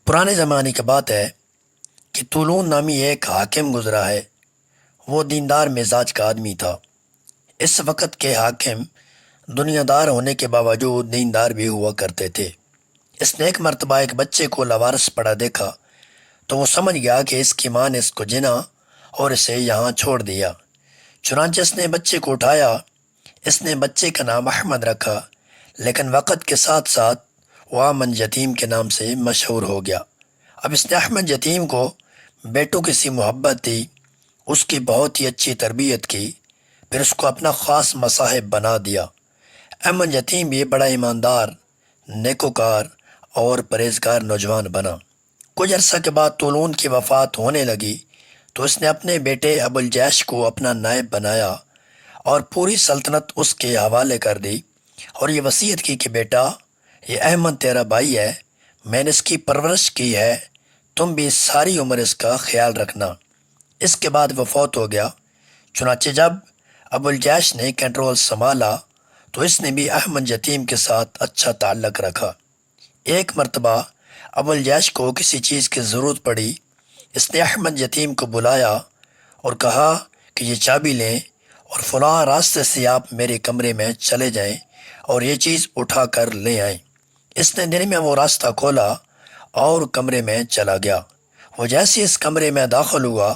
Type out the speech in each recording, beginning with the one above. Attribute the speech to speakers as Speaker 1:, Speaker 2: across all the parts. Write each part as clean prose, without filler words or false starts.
Speaker 1: پرانے زمانے کی بات ہے کہ طولون نامی ایک حاکم گزرا ہے۔ وہ دیندار مزاج کا آدمی تھا۔ اس وقت کے حاکم دنیا دار ہونے کے باوجود دیندار بھی ہوا کرتے تھے۔ اس نے ایک مرتبہ ایک بچے کو لاوارث پڑا دیکھا تو وہ سمجھ گیا کہ اس کی ماں نے اس کو جنا اور اسے یہاں چھوڑ دیا۔ چنانچہ اس نے بچے کو اٹھایا۔ اس نے بچے کا نام احمد رکھا، لیکن وقت کے ساتھ ساتھ وہ امن یتیم کے نام سے مشہور ہو گیا۔ اب اس نے احمد یتیم کو بیٹوں کی سی محبت دی، اس کی بہت ہی اچھی تربیت کی، پھر اس کو اپنا خاص مصاحب بنا دیا۔ احمد یتیم بھی بڑا ایماندار، نیکوکار اور پرہیزگار نوجوان بنا۔ کچھ عرصہ کے بعد طولون کی وفات ہونے لگی تو اس نے اپنے بیٹے ابو الجیش کو اپنا نائب بنایا اور پوری سلطنت اس کے حوالے کر دی، اور یہ وصیت کی کہ بیٹا، یہ احمد تیرا بھائی ہے، میں نے اس کی پرورش کی ہے، تم بھی ساری عمر اس کا خیال رکھنا۔ اس کے بعد وہ فوت ہو گیا۔ چنانچہ جب ابو الجیش نے کنٹرول سنبھالا تو اس نے بھی احمد یتیم کے ساتھ اچھا تعلق رکھا۔ ایک مرتبہ ابو الجیش کو کسی چیز کی ضرورت پڑی۔ اس نے احمد یتیم کو بلایا اور کہا کہ یہ چابی لیں اور فلاں راستے سے آپ میرے کمرے میں چلے جائیں اور یہ چیز اٹھا کر لے آئیں۔ اس نے دن میں وہ راستہ کھولا اور کمرے میں چلا گیا۔ وہ جیسے اس کمرے میں داخل ہوا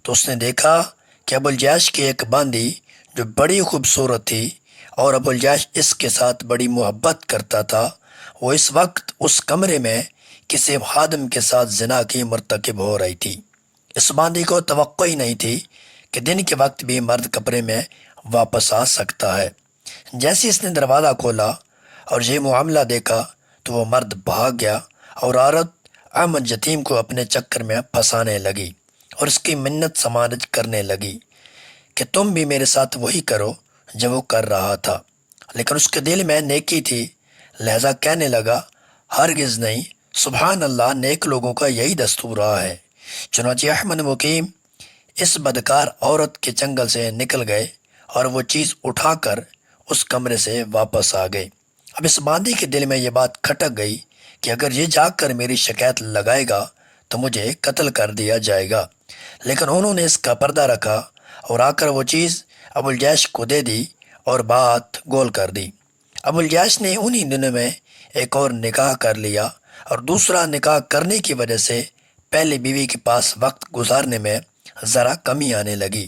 Speaker 1: تو اس نے دیکھا کہ ابو الجیش کی ایک باندی جو بڑی خوبصورت تھی اور ابو الجیش اس کے ساتھ بڑی محبت کرتا تھا، وہ اس وقت اس کمرے میں کسی خادم کے ساتھ زنا کی مرتکب ہو رہی تھی۔ اس باندی کو توقع ہی نہیں تھی کہ دن کے وقت بھی مرد کمرے میں واپس آ سکتا ہے۔ جیسے اس نے دروازہ کھولا اور یہ معاملہ دیکھا تو وہ مرد بھاگ گیا اور عورت احمد یتیم کو اپنے چکر میں پھنسانے لگی اور اس کی منت سماجت کرنے لگی کہ تم بھی میرے ساتھ وہی کرو جو وہ کر رہا تھا۔ لیکن اس کے دل میں نیکی تھی، لہذا کہنے لگا، ہرگز نہیں، سبحان اللہ، نیک لوگوں کا یہی دستور رہا ہے۔ چنانچہ احمد مقیم اس بدکار عورت کے چنگل سے نکل گئے اور وہ چیز اٹھا کر اس کمرے سے واپس آ گئے۔ اب اس باندی کے دل میں یہ بات کھٹک گئی کہ اگر یہ جا کر میری شکایت لگائے گا تو مجھے قتل کر دیا جائے گا، لیکن انہوں نے اس کا پردہ رکھا اور آ کر وہ چیز ابو الجیش کو دے دی اور بات گول کر دی۔ ابو الجیش نے انہی دنوں میں ایک اور نکاح کر لیا اور دوسرا نکاح کرنے کی وجہ سے پہلی بیوی کے پاس وقت گزارنے میں ذرا کمی آنے لگی،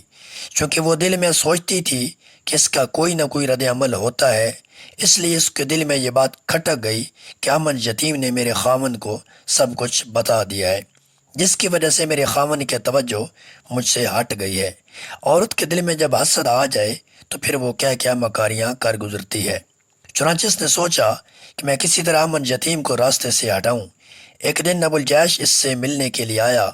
Speaker 1: چونکہ وہ دل میں سوچتی تھی کہ اس کا کوئی نہ کوئی رد عمل ہوتا ہے۔ اس لیے اس کے دل میں یہ بات کھٹک گئی کہ احمد یتیم نے میرے خاوند کو سب کچھ بتا دیا ہے، جس کی وجہ سے میرے خاوند کی توجہ مجھ سے ہٹ گئی ہے۔ عورت کے دل میں جب حسد آ جائے تو پھر وہ کیا مکاریاں کر گزرتی ہے۔ چنانچہ اس نے سوچا کہ میں کسی طرح احمد یتیم کو راستے سے ہٹاؤں۔ ایک دن ابو الجیش اس سے ملنے کے لیے آیا۔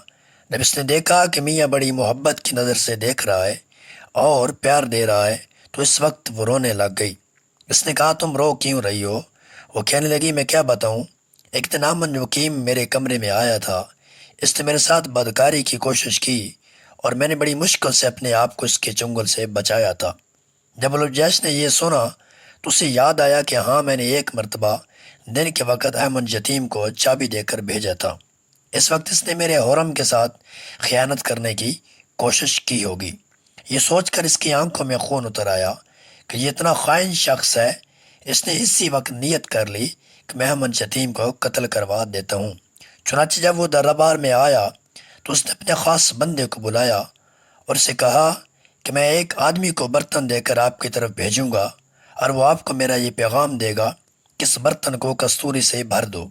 Speaker 1: جب اس نے دیکھا کہ میاں بڑی محبت کی نظر سے دیکھ رہا ہے اور پیار دے رہا ہے تو اس وقت وہ رونے لگ گئی۔ اس نے کہا، تم رو کیوں رہی ہو؟ وہ کہنے لگی، میں کیا بتاؤں، ایک دن احمد وکیم میرے کمرے میں آیا تھا، اس نے میرے ساتھ بدکاری کی کوشش کی اور میں نے بڑی مشکل سے اپنے آپ کو اس کے چنگل سے بچایا تھا۔ جب ابو الجیش نے یہ سنا تو اسے یاد آیا کہ ہاں، میں نے ایک مرتبہ دن کے وقت احمد یتیم کو چابی دے کر بھیجا تھا، اس وقت اس نے میرے حرم کے ساتھ خیانت کرنے کی کوشش کی ہوگی۔ یہ سوچ کر اس کی آنکھوں میں خون اتر آیا کہ یہ اتنا خائن شخص ہے۔ اس نے اسی وقت نیت کر لی کہ میں احمد یتیم کو قتل کروا دیتا ہوں۔ چنانچہ جب وہ دربار میں آیا تو اس نے اپنے خاص بندے کو بلایا اور اسے کہا کہ میں ایک آدمی کو برتن دے کر آپ کی طرف بھیجوں گا اور وہ آپ کو میرا یہ پیغام دے گا کہ اس برتن کو کستوری سے بھر دو۔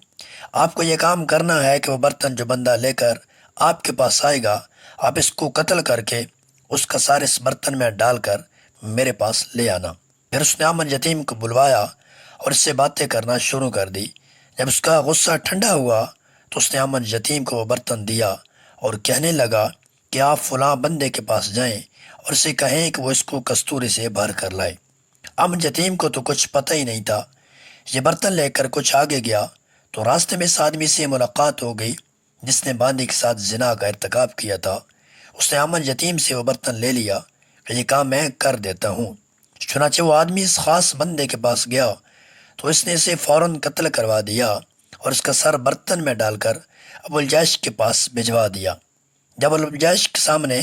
Speaker 1: آپ کو یہ کام کرنا ہے کہ وہ برتن جو بندہ لے کر آپ کے پاس آئے گا، آپ اس کو قتل کر کے اس کا سار اس برتن میں ڈال کر میرے پاس لے آنا۔ پھر اس نے احمد یتیم کو بلوایا اور اس سے باتیں کرنا شروع کر دی۔ جب اس کا غصہ ٹھنڈا ہوا تو اس نے احمد یتیم کو وہ برتن دیا اور کہنے لگا کہ آپ فلاں بندے کے پاس جائیں اور اسے کہیں کہ وہ اس کو کستوری سے بھر کر لائے۔ احمد یتیم کو تو کچھ پتہ ہی نہیں تھا۔ یہ برتن لے کر کچھ آگے گیا تو راستے میں اس آدمی سے ملاقات ہو گئی جس نے باندی کے ساتھ زنا کا ارتکاب کیا تھا۔ اس نے احمد یتیم سے وہ برتن لے لیا کہ یہ کام میں کر دیتا ہوں۔ چنانچہ وہ آدمی اس خاص بندے کے پاس گیا تو اس نے اسے فوراً قتل کروا دیا اور اس کا سر برتن میں ڈال کر ابو الجیش کے پاس بھجوا دیا۔ جب ابو الجیش کے سامنے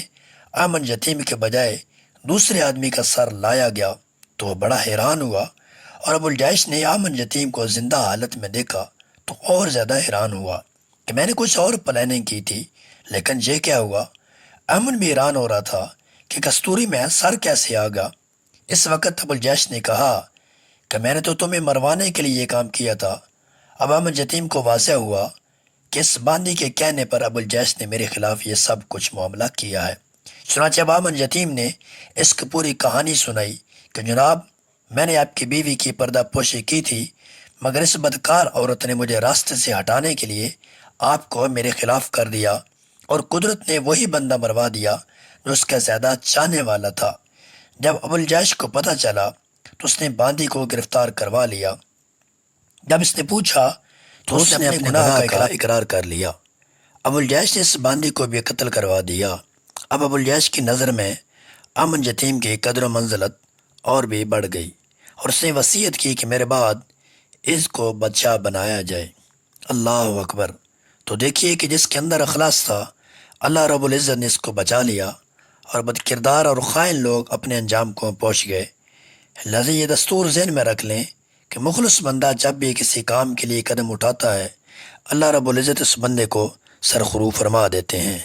Speaker 1: امن یتیم کے بجائے دوسرے آدمی کا سر لایا گیا تو وہ بڑا حیران ہوا، اور ابو الجیش نے امن یتیم کو زندہ حالت میں دیکھا تو اور زیادہ حیران ہوا کہ میں نے کچھ اور پلاننگ کی تھی، لیکن یہ کیا ہوا؟ امن بھی حیران ہو رہا تھا کہ کستوری میں سر کیسے آ گیا۔ اس وقت ابو الجیش نے کہا کہ میں نے تو تمہیں مروانے کے لیے یہ کام کیا تھا۔ اب امن یتیم کو واضح ہوا کہ اس باندی کے کہنے پر ابو الجیش نے میرے خلاف یہ سب کچھ معاملہ کیا ہے۔ چنانچہ اب امن یتیم نے اس کی پوری کہانی سنائی کہ جناب، میں نے آپ کی بیوی کی پردہ پوشی کی تھی، مگر اس بدکار عورت نے مجھے راستے سے ہٹانے کے لیے آپ کو میرے خلاف کر دیا، اور قدرت نے وہی بندہ مروا دیا جو اس کا زیادہ چاہنے والا تھا۔ جب ابو الجیش کو پتہ چلا تو اس نے باندی کو گرفتار کروا لیا۔ جب اس نے پوچھا تو اس نے اپنے گناہ کا اقرار کر لیا۔ ابو الجیش نے اس باندی کو بھی قتل کروا دیا۔ اب ابو الجیش کی نظر میں امن یتیم کی قدر و منزلت اور بھی بڑھ گئی، اور اس نے وصیت کی کہ میرے بعد اس کو بادشاہ بنایا جائے۔ اللہ اکبر! تو دیکھیے کہ جس کے اندر اخلاص تھا، اللہ رب العزت نے اس کو بچا لیا، اور بد کردار اور خائن لوگ اپنے انجام کو پہنچ گئے۔ لہذا یہ دستور ذہن میں رکھ لیں کہ مخلص بندہ جب بھی کسی کام کے لیے قدم اٹھاتا ہے، اللہ رب العزت اس بندے کو سرخرو فرما دیتے ہیں۔